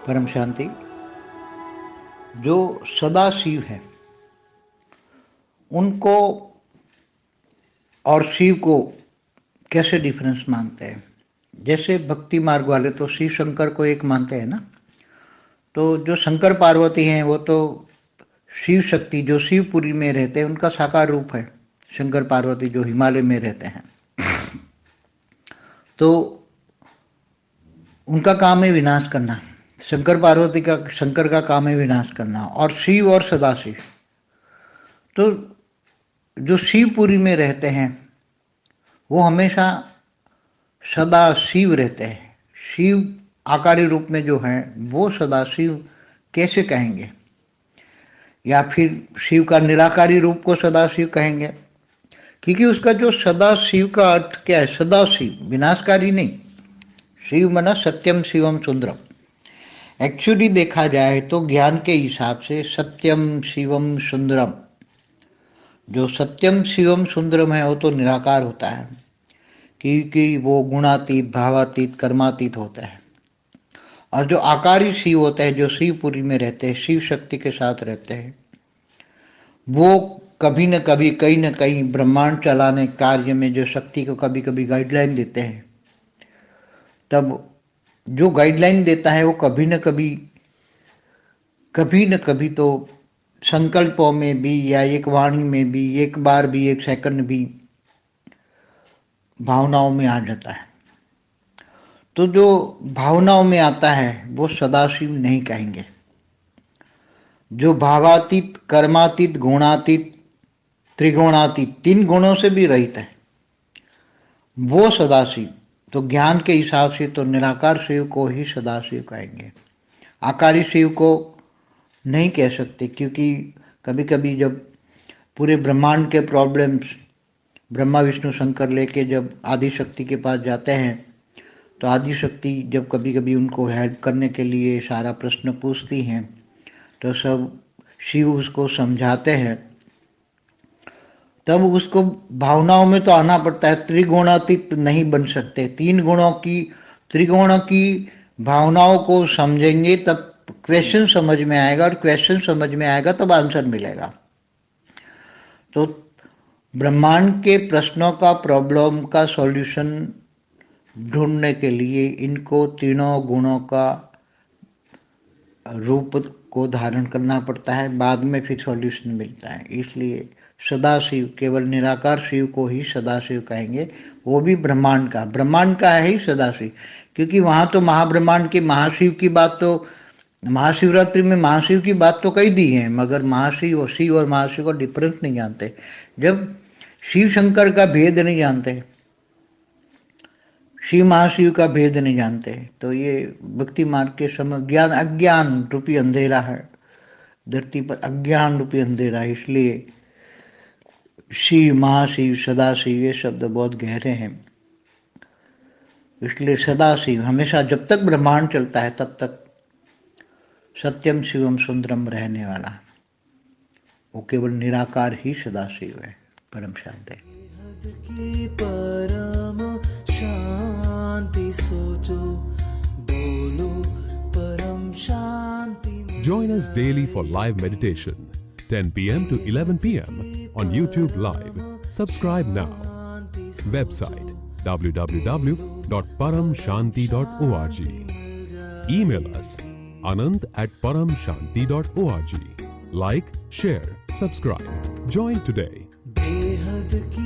परम शांति। जो सदा शिव है उनको और शिव को कैसे डिफरेंस मानते हैं? जैसे भक्ति मार्ग वाले तो शिव शंकर को एक मानते हैं ना। तो जो शंकर पार्वती हैं वो तो शिव शक्ति जो शिवपुरी में रहते हैं उनका साकार रूप है। शंकर पार्वती जो हिमालय में रहते हैं तो उनका काम है विनाश करना। शंकर का काम है विनाश करना। और शिव और सदाशिव तो जो शिवपुरी में रहते हैं वो हमेशा सदा शिव रहते हैं। शिव आकारी रूप में जो है वो सदाशिव कैसे कहेंगे? या फिर शिव का निराकारी रूप को सदाशिव कहेंगे? क्योंकि उसका जो सदाशिव का अर्थ क्या है? सदाशिव, विनाशकारी नहीं। शिव मना सत्यम शिवम सुंदरम। एक्चुअली देखा जाए तो ज्ञान के हिसाब से सत्यम शिवम सुंदरम, जो सत्यम शिवम सुंदरम है वो तो निराकार होता है, क्योंकि वो गुणातीत, भावातीत, कर्मातीत होता है। और जो आकारी शिव होता है, जो शिवपुरी में रहते हैं, शिव शक्ति के साथ रहते हैं, वो कभी न कभी कहीं न कहीं ब्रह्मांड चलाने कार्य में जो शक्ति को कभी कभी गाइडलाइन देते हैं, तब जो गाइडलाइन देता है वो कभी न कभी तो संकल्पों में भी या एक वाणी में भी, एक बार भी, एक सेकंड भी भावनाओं में आ जाता है। तो जो भावनाओं में आता है वो सदाशिव नहीं कहेंगे। जो भावातीत, कर्मातीत, गुणातीत, त्रिगुणातीत, 3 गुणों से भी रहित है वो सदाशिव। तो ज्ञान के हिसाब से तो निराकार शिव को ही सदाशिव कहेंगे। आकारी शिव को नहीं कह सकते, क्योंकि कभी कभी जब पूरे ब्रह्मांड के प्रॉब्लम्स ब्रह्मा विष्णु शंकर लेके जब आदि शक्ति के पास जाते हैं तो आदि शक्ति जब कभी कभी उनको हेल्प करने के लिए सारा प्रश्न पूछती हैं तो सब शिव उसको समझाते हैं, तब उसको भावनाओं में तो आना पड़ता है। त्रिगुणातीत नहीं बन सकते। 3 गुणों की, त्रिगुणों की भावनाओं को समझेंगे तब क्वेश्चन समझ में आएगा, और क्वेश्चन समझ में आएगा तब आंसर मिलेगा। तो ब्रह्मांड के प्रश्नों का, प्रॉब्लम का सॉल्यूशन ढूंढने के लिए इनको तीनों गुणों का रूप को धारण करना पड़ता है, बाद में फिर सॉल्यूशन मिलता है। इसलिए सदाशिव, केवल निराकार शिव को ही सदाशिव कहेंगे, वो भी ब्रह्मांड का है ही सदाशिव। क्योंकि वहाँ तो महाब्रह्मांड के महाशिव की बात तो महाशिवरात्रि में महाशिव की बात तो कही दी है, मगर महाशिव और शिव और महाशिव का डिफरेंस नहीं जानते। जब शिव शंकर का भेद नहीं जानते, शिव महाशिव का भेद नहीं जानते, तो ये भक्ति मार्ग के समय ज्ञान, अज्ञान रूपी अंधेरा है। धरती पर अज्ञान रूपी अंधेरा है। इसलिए शिव, महाशिव, सदाशिव ये शब्द बहुत गहरे हैं। इसलिए सदाशिव हमेशा, जब तक ब्रह्मांड चलता है तब तक सत्यम शिवम सुंदरम रहने वाला, वो केवल निराकार ही सदाशिव है। परम शांति। की परम शांति सोचो, बोलो परम शांति। Join us daily for live meditation, 10 p.m. to 11 p.m. on YouTube Live. Subscribe now. Website www.paramshanti.org. Email us anand@paramshanti.org. Like, share, subscribe. Join today. बेहद की